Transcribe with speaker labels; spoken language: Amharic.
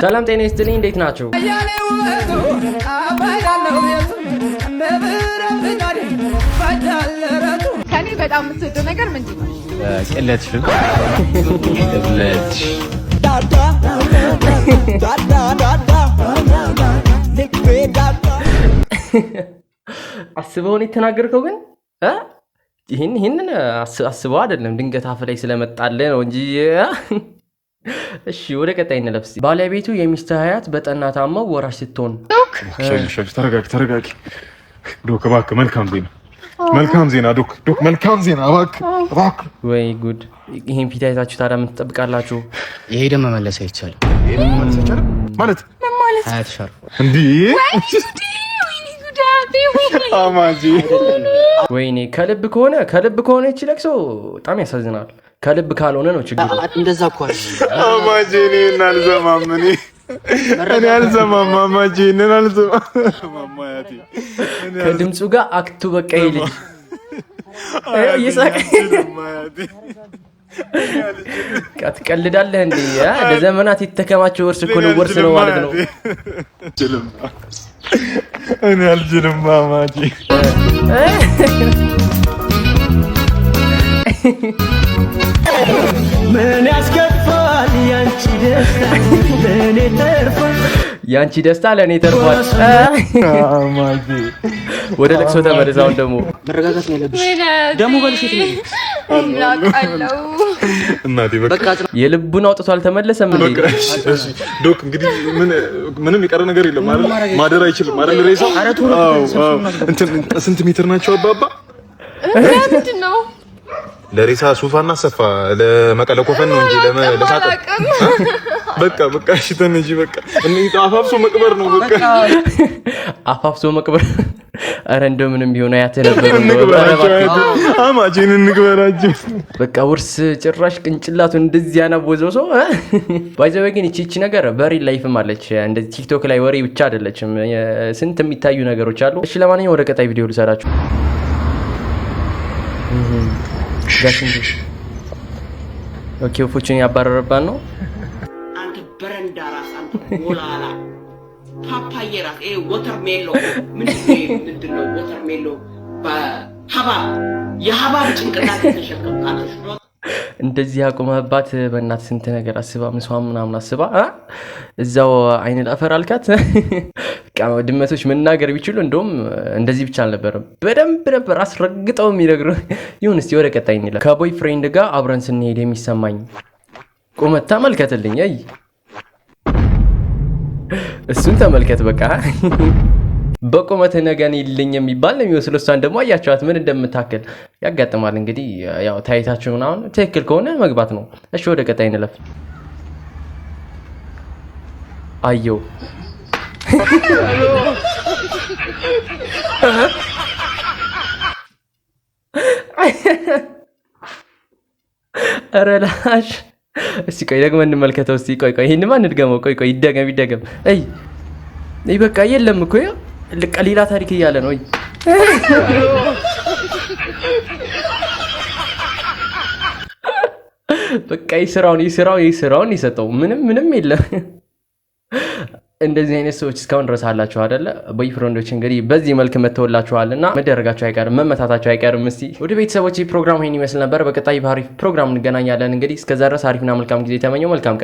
Speaker 1: ሰላም ጤና ይስጥልኝ እንዴት ናችሁ?
Speaker 2: ከኔ በጣም የምትወደው ነገር ምንድን ነው?
Speaker 3: ቅለትሽን
Speaker 1: አስበውን የተናገርከው ግን ይህንን አስበው አይደለም ድንገት አፍ ላይ ስለመጣለ ነው እንጂ። እሺ ወደ ቀጣይ እንለፍ። ባለቤቱ የሚስት ሀያት በጠና ታመው ወራሽ ስትሆን
Speaker 4: ተረጋጊ ዶክ እባክህ መልካም ዜና ዶክ መልካም ዜና እባክህ
Speaker 1: ወይ ጉድ። ይሄን ፊት አይታችሁ ታዲያ ምን ትጠብቃላችሁ?
Speaker 3: የሄደ መመለስ አይቻልም
Speaker 4: ማለት
Speaker 3: ሀያት ሻር
Speaker 4: እንዴ አማጂ
Speaker 1: ወይኔ ከልብ ከሆነ እቺ ለቅሶ በጣም ያሳዝናል። ከልብ ካልሆነ ነው ችግሩ።
Speaker 3: እንደዛ እኮ
Speaker 4: አማጂ እኔ አልሰማም አማጂ እኔ አልሰማም አያቴ
Speaker 1: ከድምፁ ጋር አክቱ በቃ ይልኝ እየሳቀ ትቀልዳለህ እንዴ? ለዘመናት የተከማቸው ወርስ እኮ ነው ወርስ ነው ማለት ነው።
Speaker 4: እኔ አልችልም አማጂ
Speaker 5: ምን ያስከፋል ያንቺ ደስታ ለኔ ተርፏል
Speaker 1: ያንቺ ደስታ ለኔ ተርፏል።
Speaker 4: አማጂ
Speaker 1: ወደ ለቅሶ ተመለሳው። ደግሞ
Speaker 3: መረጋጋት ነው ያለብሽ። ደግሞ በልሽት ነው
Speaker 2: እናቃለው
Speaker 4: እናቴ በቃ
Speaker 1: የልቡን አውጥቶ አልተመለሰም እንዴ?
Speaker 4: ዶክ እንግዲህ ምንም የቀረ ነገር የለም አይደል? ማደር አይችልም አይደል? ሬሳ እንትን ስንት ሜትር ናቸው አባባ?
Speaker 2: ምንድን ነው
Speaker 4: ለሬሳ ሱፋና ሰፋ ለመቀለቆፈን ነው እንጂ ለሳቀ በቃ እሺ ተነጂ በቃ እኔ አፋፍሶ መቅበር ነው በቃ
Speaker 1: አፋፍሶ መቅበር። አረ እንደው ምንም ቢሆን አያተ ነበር
Speaker 4: አማጂን እንግበራችሁ
Speaker 1: በቃ ውርስ ጭራሽ ቅንጭላቱን እንደዚህ ያናቦዘው ሰው ባይዘው ግን እቺ ነገር በሪል ላይፍም አለች። እንደዚህ ቲክቶክ ላይ ወሬ ብቻ አይደለችም፣ ስንት የሚታዩ ነገሮች አሉ። እሺ ለማንኛውም ወደ ቀጣይ ቪዲዮ ልሰራችሁ። ኦኬ ፎችን ያባረረባን ነው።
Speaker 6: አንተ በረንዳ ራስ አንተ ወላላ ፓፓዬ ራስ ወተርሜሎ ምንድነው? ወተርሜሎ የሀባብ ጭንቅላት ተሸከምካለሽ።
Speaker 1: እንደዚህ ያቆመባት በእናት ስንት ነገር አስባ ምሷም ምናምን አስባ እዛው አይን ላፈር አልካት። ድመቶች መናገር ቢችሉ እንደውም እንደዚህ ብቻ አልነበረም፣ በደንብ ነበር አስረግጠው የሚነግሩ። ይሁን እስቲ ወደ ቀጣይ እንላ። ከቦይ ፍሬንድ ጋር አብረን ስንሄድ የሚሰማኝ ቁመት ተመልከትልኝ። አይ እሱን ተመልከት በቃ በቁመት ነገን ይልኝ የሚባል ነው የሚወስለው። እሷን ደግሞ አያቸዋት ምን እንደምታከል ያጋጥማል። እንግዲህ ያው ታይታችሁን አሁን ትክክል ከሆነ መግባት ነው። እሺ ወደ ቀጣይ እንለፍ። አየው ኧረ ላሽ እስቲ ቆይ ደግመን እንመልከተው። እስቲ ቆይ ይሄንማ እንድገመው። ቆይ ይደገም። አይ በቃ የለም እኮ ሌላ ታሪክ እያለ ነው። በቃ ይስራውን ይሰጠው ምንም የለም። እንደዚህ አይነት ሰዎች እስካሁን ድረስ አላችሁ አይደለ? ቦይፍሬንዶች እንግዲህ በዚህ መልክ መተውላችኋልና መደረጋቸው አይቀርም፣ መመታታቸው አይቀርም። እስቲ ወደ ቤተሰቦች ፕሮግራም ይሄን ይመስል ነበር። በቀጣይ በአሪፍ ፕሮግራም እንገናኛለን። እንግዲህ እስከዛ ድረስ አሪፍና መልካም ጊዜ ተመኘው። መልካም ቀን